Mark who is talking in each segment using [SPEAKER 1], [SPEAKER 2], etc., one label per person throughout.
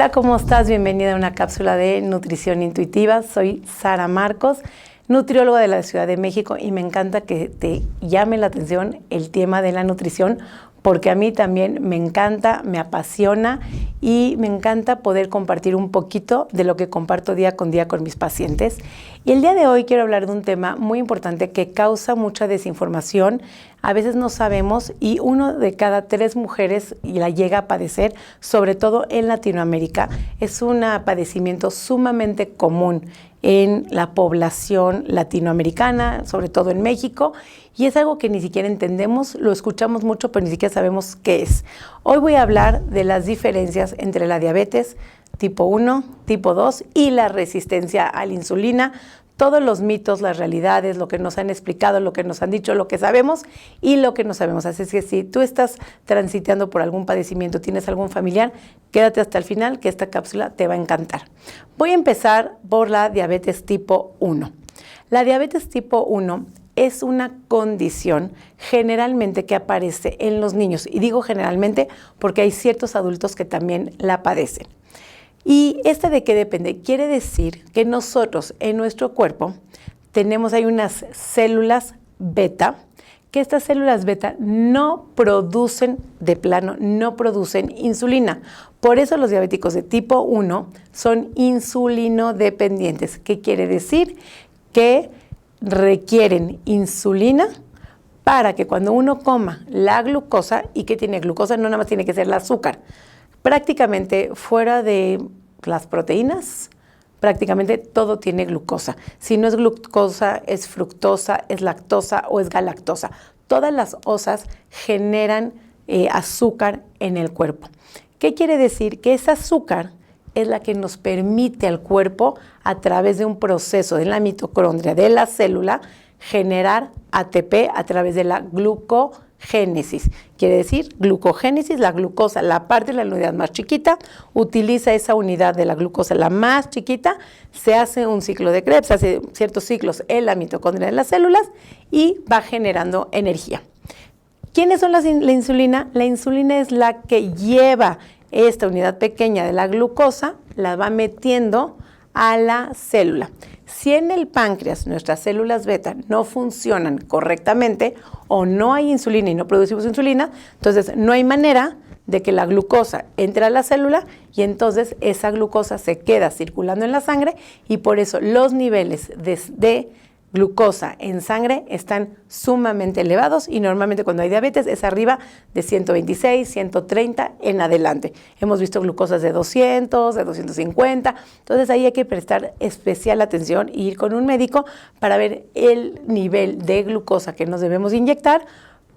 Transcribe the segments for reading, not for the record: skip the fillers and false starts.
[SPEAKER 1] Hola, ¿cómo estás? Bienvenida a una cápsula de nutrición intuitiva. Soy Sara Marcos, nutrióloga de la Ciudad de México, y me encanta que te llame la atención el tema de la nutrición, porque a mí también me encanta, me apasiona y me encanta poder compartir un poquito de lo que comparto día con día con mis pacientes. Y el día de hoy quiero hablar de un tema muy importante que causa mucha desinformación. A veces no sabemos y 1 de cada 3 mujeres la llega a padecer, sobre todo en Latinoamérica. Es un padecimiento sumamente común en la población latinoamericana, sobre todo en México, y es algo que ni siquiera entendemos, lo escuchamos mucho, pero ni siquiera sabemos qué es. Hoy voy a hablar de las diferencias entre la diabetes tipo 1, tipo 2 y la resistencia a la insulina, todos los mitos, las realidades, lo que nos han explicado, lo que nos han dicho, lo que sabemos y lo que no sabemos. Así es que si tú estás transitando por algún padecimiento, tienes algún familiar, quédate hasta el final, que esta cápsula te va a encantar. Voy a empezar por la diabetes tipo 1. La diabetes tipo 1 es una condición generalmente que aparece en los niños, y digo generalmente porque hay ciertos adultos que también la padecen. ¿Y de qué depende? Quiere decir que nosotros en nuestro cuerpo hay unas células beta, que estas células beta no producen insulina. Por eso los diabéticos de tipo 1 son insulinodependientes. ¿Qué quiere decir? Que requieren insulina para que cuando uno coma la glucosa, ¿y qué tiene glucosa? No nada más tiene que ser el azúcar. Prácticamente fuera de las proteínas, prácticamente todo tiene glucosa. Si no es glucosa, es fructosa, es lactosa o es galactosa. Todas las osas generan azúcar en el cuerpo. ¿Qué quiere decir? Que ese azúcar es la que nos permite al cuerpo, a través de un proceso de la mitocondria de la célula, generar ATP a través de la glucogénesis. Quiere decir, glucogénesis, la glucosa, la parte de la unidad más chiquita, utiliza esa unidad de la glucosa, la más chiquita, se hace un ciclo de Krebs, hace ciertos ciclos en la mitocondria de las células y va generando energía. ¿Quiénes son la insulina? La insulina es la que lleva esta unidad pequeña de la glucosa, la va metiendo a la célula. Si en el páncreas nuestras células beta no funcionan correctamente o no hay insulina y no producimos insulina, entonces no hay manera de que la glucosa entre a la célula y entonces esa glucosa se queda circulando en la sangre, y por eso los niveles de glucosa en sangre están sumamente elevados, y normalmente cuando hay diabetes es arriba de 126, 130 en adelante. Hemos visto glucosas de 200, de 250, entonces ahí hay que prestar especial atención e ir con un médico para ver el nivel de glucosa que nos debemos inyectar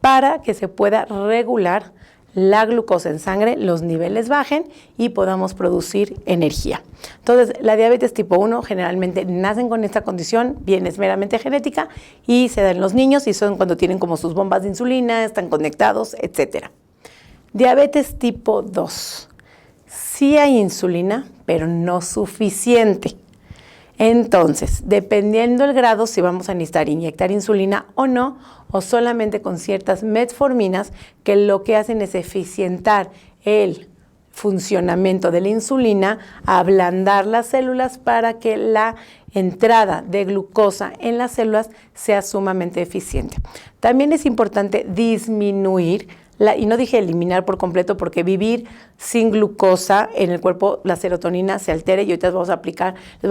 [SPEAKER 1] para que se pueda regular la glucosa en sangre, los niveles bajen y podamos producir energía. Entonces, la diabetes tipo 1 generalmente nacen con esta condición, bien, es meramente genética y se da en los niños y son cuando tienen como sus bombas de insulina, están conectados, etc. Diabetes tipo 2. Sí hay insulina, pero no suficiente. Entonces, dependiendo del grado, si vamos a necesitar inyectar insulina o no, o solamente con ciertas metforminas que lo que hacen es eficientar el funcionamiento de la insulina, ablandar las células para que la entrada de glucosa en las células sea sumamente eficiente. También es importante disminuir y no dije eliminar por completo, porque vivir sin glucosa en el cuerpo, la serotonina se altera, y ahorita les voy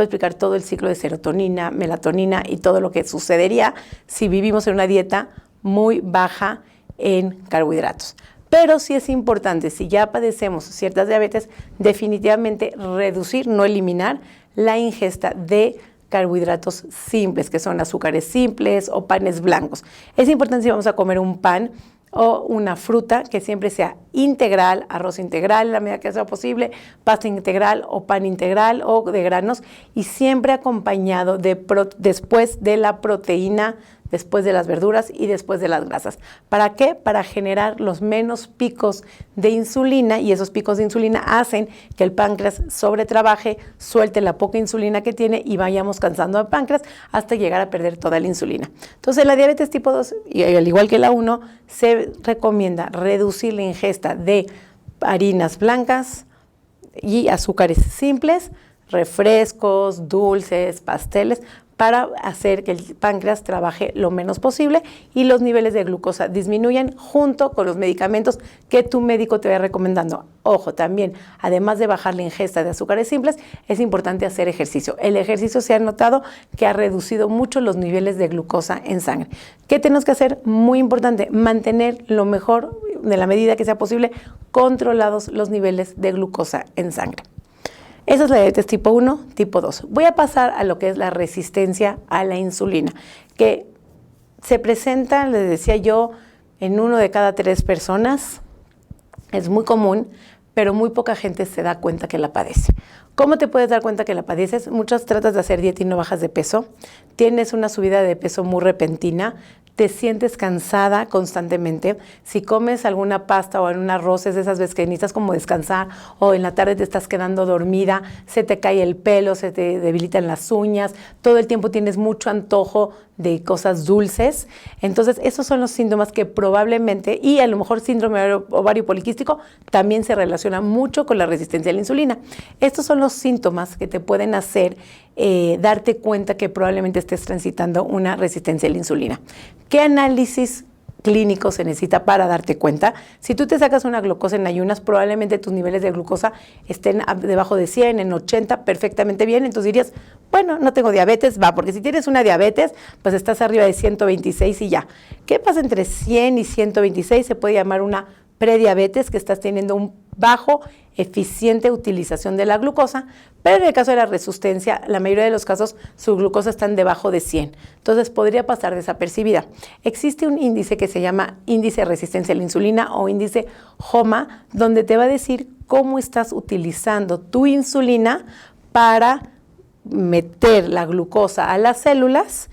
[SPEAKER 1] a explicar todo el ciclo de serotonina, melatonina y todo lo que sucedería si vivimos en una dieta muy baja en carbohidratos. Pero sí es importante, si ya padecemos ciertas diabetes, definitivamente reducir, no eliminar, la ingesta de carbohidratos simples, que son azúcares simples o panes blancos. Es importante, si vamos a comer un pan o una fruta, que siempre sea integral, arroz integral en la medida que sea posible, pasta integral o pan integral o de granos, y siempre acompañado después de la proteína, después de las verduras y después de las grasas. ¿Para qué? Para generar los menos picos de insulina, y esos picos de insulina hacen que el páncreas sobretrabaje, suelte la poca insulina que tiene y vayamos cansando al páncreas hasta llegar a perder toda la insulina. Entonces, la diabetes tipo 2, y al igual que la 1, se recomienda reducir la ingesta de harinas blancas, y azúcares simples, refrescos, dulces, pasteles, para hacer que el páncreas trabaje lo menos posible y los niveles de glucosa disminuyan junto con los medicamentos que tu médico te vaya recomendando. Ojo, también, además de bajar la ingesta de azúcares simples, es importante hacer ejercicio. El ejercicio se ha notado que ha reducido mucho los niveles de glucosa en sangre. ¿Qué tenemos que hacer? Muy importante, mantener lo mejor de la medida que sea posible controlados los niveles de glucosa en sangre. Esa es la diabetes tipo 1, tipo 2. Voy a pasar a lo que es la resistencia a la insulina, que se presenta, les decía yo, en 1 de cada 3 personas. Es muy común, pero muy poca gente se da cuenta que la padece. ¿Cómo te puedes dar cuenta que la padeces? Muchas tratas de hacer dieta y no bajas de peso, tienes una subida de peso muy repentina, te sientes cansada constantemente. Si comes alguna pasta o un arroz, es de esas veces que necesitas como descansar, o en la tarde te estás quedando dormida, se te cae el pelo, se te debilitan las uñas, todo el tiempo tienes mucho antojo de cosas dulces. Entonces, esos son los síntomas que probablemente, y a lo mejor síndrome ovario poliquístico, también se relaciona mucho con la resistencia a la insulina. Estos son los síntomas que te pueden hacer darte cuenta que probablemente estés transitando una resistencia a la insulina. ¿Qué análisis clínico se necesita para darte cuenta? Si tú te sacas una glucosa en ayunas, probablemente tus niveles de glucosa estén debajo de 100, en 80, perfectamente bien. Entonces dirías, bueno, no tengo diabetes, va, porque si tienes una diabetes, pues estás arriba de 126 y ya. ¿Qué pasa entre 100 y 126? Se puede llamar una prediabetes, que estás teniendo un bajo eficiente utilización de la glucosa, pero en el caso de la resistencia, la mayoría de los casos su glucosa está debajo de 100, entonces podría pasar desapercibida. Existe un índice que se llama índice de resistencia a la insulina o índice HOMA, donde te va a decir cómo estás utilizando tu insulina para meter la glucosa a las células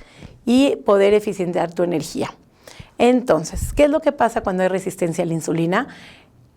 [SPEAKER 1] y poder eficientar tu energía. Entonces, ¿qué es lo que pasa cuando hay resistencia a la insulina?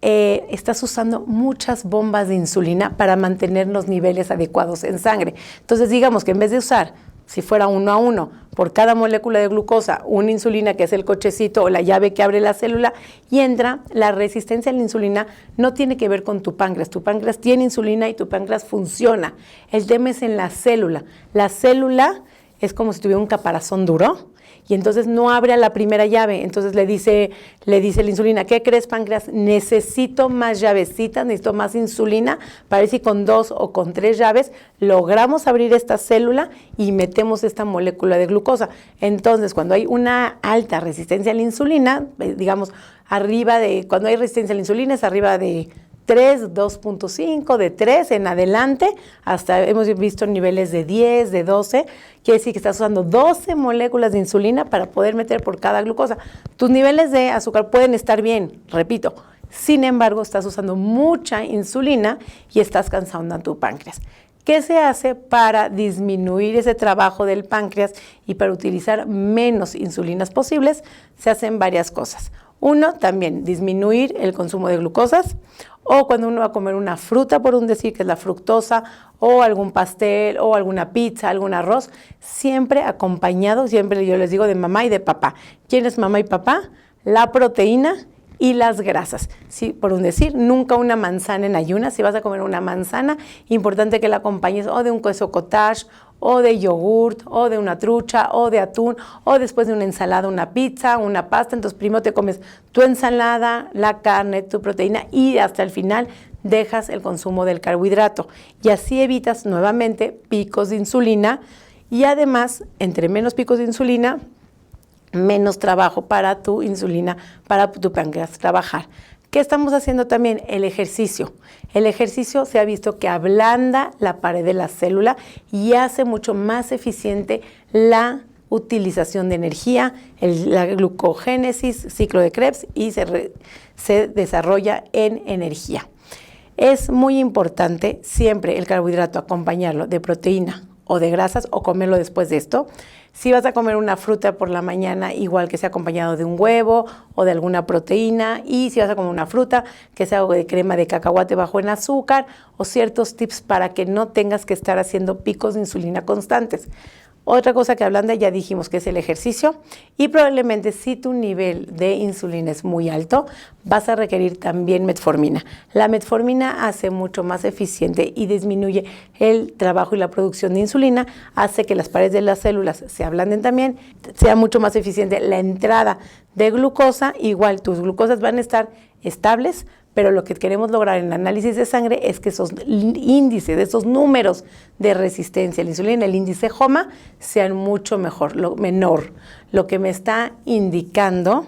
[SPEAKER 1] Estás usando muchas bombas de insulina para mantener los niveles adecuados en sangre. Entonces, digamos que en vez de usar, si fuera 1 a 1, por cada molécula de glucosa, una insulina que es el cochecito o la llave que abre la célula y entra, la resistencia a la insulina no tiene que ver con tu páncreas. Tu páncreas tiene insulina y tu páncreas funciona. El tema es en la célula. La célula es como si tuviera un caparazón duro, y entonces no abre a la primera llave. Entonces le dice la insulina, ¿qué crees, páncreas? Necesito más llavecitas, necesito más insulina para ver si con 2 o con 3 llaves logramos abrir esta célula y metemos esta molécula de glucosa. Entonces, cuando hay una alta resistencia a la insulina, digamos, cuando hay resistencia a la insulina es arriba de 3, 2.5, de 3 en adelante, hasta hemos visto niveles de 10, de 12, quiere decir que estás usando 12 moléculas de insulina para poder meter por cada glucosa. Tus niveles de azúcar pueden estar bien, repito, sin embargo, estás usando mucha insulina y estás cansando a tu páncreas. ¿Qué se hace para disminuir ese trabajo del páncreas y para utilizar menos insulinas posibles? Se hacen varias cosas. Uno, también disminuir el consumo de glucosas, o cuando uno va a comer una fruta, por un decir, que es la fructosa, o algún pastel, o alguna pizza, algún arroz, siempre acompañado, siempre yo les digo, de mamá y de papá. ¿Quién es mamá y papá? La proteína y las grasas. Sí, por un decir, nunca una manzana en ayunas. Si vas a comer una manzana, importante que la acompañes o de un queso cottage, o de yogurt, o de una trucha, o de atún, o después de una ensalada, una pizza, una pasta. Entonces primero te comes tu ensalada, la carne, tu proteína, y hasta el final dejas el consumo del carbohidrato. Y así evitas nuevamente picos de insulina, y además, entre menos picos de insulina, menos trabajo para tu insulina, para tu páncreas trabajar. ¿Qué estamos haciendo también? El ejercicio. El ejercicio se ha visto que ablanda la pared de la célula y hace mucho más eficiente la utilización de energía, la glucogénesis, ciclo de Krebs, y se desarrolla en energía. Es muy importante siempre el carbohidrato acompañarlo de proteína o de grasas, o comerlo después de esto. Si vas a comer una fruta por la mañana, igual que sea acompañado de un huevo o de alguna proteína, y si vas a comer una fruta, que sea de crema de cacahuate bajo en azúcar, o ciertos tips para que no tengas que estar haciendo picos de insulina constantes. Otra cosa que ablanda, ya dijimos que es el ejercicio, y probablemente si tu nivel de insulina es muy alto, vas a requerir también metformina. La metformina hace mucho más eficiente y disminuye el trabajo y la producción de insulina, hace que las paredes de las células se ablanden también, sea mucho más eficiente la entrada de glucosa. Igual tus glucosas van a estar estables, pero lo que queremos lograr en el análisis de sangre es que esos índices, esos números de resistencia a la insulina, el índice HOMA, sean mucho menor, lo que me está indicando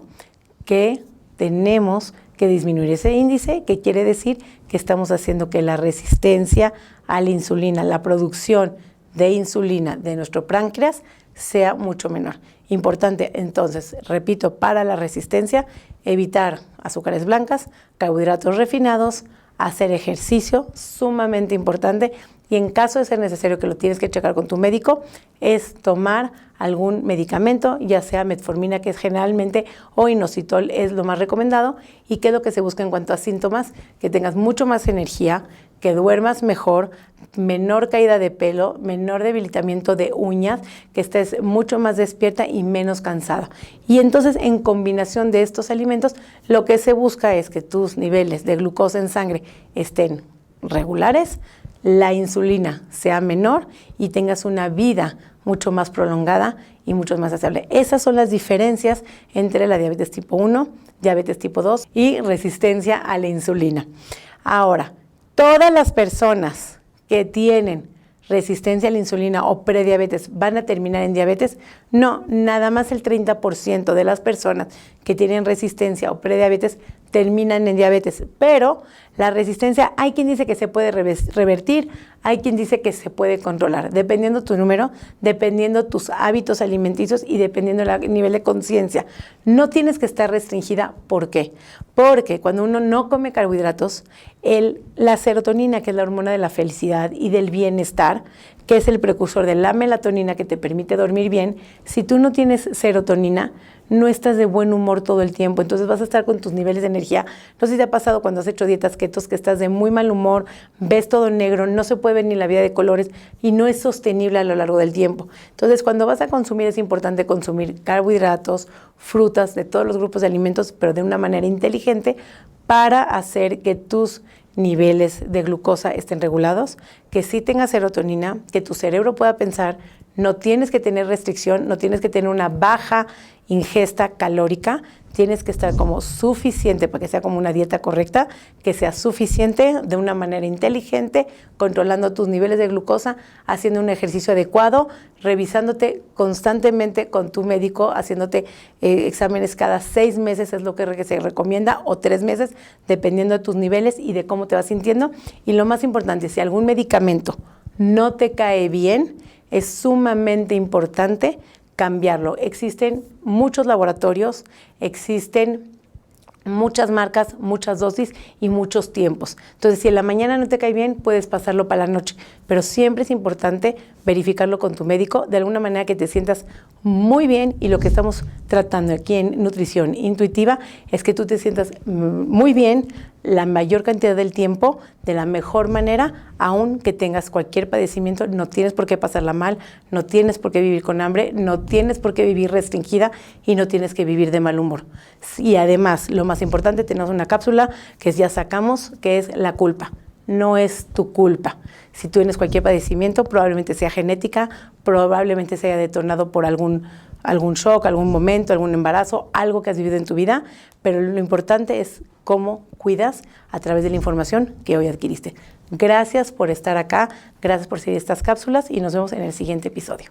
[SPEAKER 1] que tenemos que disminuir ese índice, que quiere decir que estamos haciendo que la resistencia a la insulina, la producción de insulina de nuestro páncreas sea mucho menor. Importante, entonces, repito, para la resistencia, evitar azúcares blancas, carbohidratos refinados, hacer ejercicio, sumamente importante, y en caso de ser necesario, que lo tienes que checar con tu médico, es tomar algún medicamento, ya sea metformina, que es generalmente, o inositol es lo más recomendado, y que es lo que se busca en cuanto a síntomas, que tengas mucho más energía, que duermas mejor, menor caída de pelo, menor debilitamiento de uñas, que estés mucho más despierta y menos cansada. Y entonces, en combinación de estos alimentos, lo que se busca es que tus niveles de glucosa en sangre estén regulares, la insulina sea menor y tengas una vida mucho más prolongada y mucho más estable. Esas son las diferencias entre la diabetes tipo 1, diabetes tipo 2 y resistencia a la insulina. Ahora, todas las personas que tienen resistencia a la insulina o prediabetes van a terminar en diabetes. No, nada más el 30% de las personas que tienen resistencia o prediabetes terminan en diabetes, pero la resistencia hay quien dice que se puede revertir, hay quien dice que se puede controlar, dependiendo tu número, dependiendo tus hábitos alimenticios y dependiendo del nivel de conciencia. No tienes que estar restringida. ¿Por qué? Porque cuando uno no come carbohidratos, la serotonina, que es la hormona de la felicidad y del bienestar, que es el precursor de la melatonina que te permite dormir bien, si tú no tienes serotonina, no estás de buen humor todo el tiempo, entonces vas a estar con tus niveles de energía. No sé si te ha pasado cuando has hecho dietas ketos que estás de muy mal humor, ves todo negro, no se puede ver ni la vida de colores y no es sostenible a lo largo del tiempo. Entonces, cuando vas a consumir, es importante consumir carbohidratos, frutas, de todos los grupos de alimentos, pero de una manera inteligente para hacer que tus niveles de glucosa estén regulados, que sí tengas serotonina, que tu cerebro pueda pensar. No tienes que tener restricción, no tienes que tener una baja ingesta calórica, tienes que estar como suficiente para que sea como una dieta correcta, que sea suficiente de una manera inteligente, controlando tus niveles de glucosa, haciendo un ejercicio adecuado, revisándote constantemente con tu médico, haciéndote exámenes cada 6 meses es lo que se recomienda, o 3 meses, dependiendo de tus niveles y de cómo te vas sintiendo. Y lo más importante, si algún medicamento no te cae bien, es sumamente importante cambiarlo. Existen muchos laboratorios, existen muchas marcas, muchas dosis y muchos tiempos. Entonces, si en la mañana no te cae bien, puedes pasarlo para la noche, pero siempre es importante verificarlo con tu médico de alguna manera que te sientas muy bien, y lo que estamos tratando aquí en Nutrición Intuitiva es que tú te sientas muy bien la mayor cantidad del tiempo, de la mejor manera, aun que tengas cualquier padecimiento. No tienes por qué pasarla mal, no tienes por qué vivir con hambre, no tienes por qué vivir restringida y no tienes que vivir de mal humor. Y además, lo más importante, tenemos una cápsula que ya sacamos, que es la culpa. No es tu culpa. Si tú tienes cualquier padecimiento, probablemente sea genética, probablemente sea detonado por algún shock, algún momento, algún embarazo, algo que has vivido en tu vida, pero lo importante es cómo cuidas a través de la información que hoy adquiriste. Gracias por estar acá, gracias por seguir estas cápsulas y nos vemos en el siguiente episodio.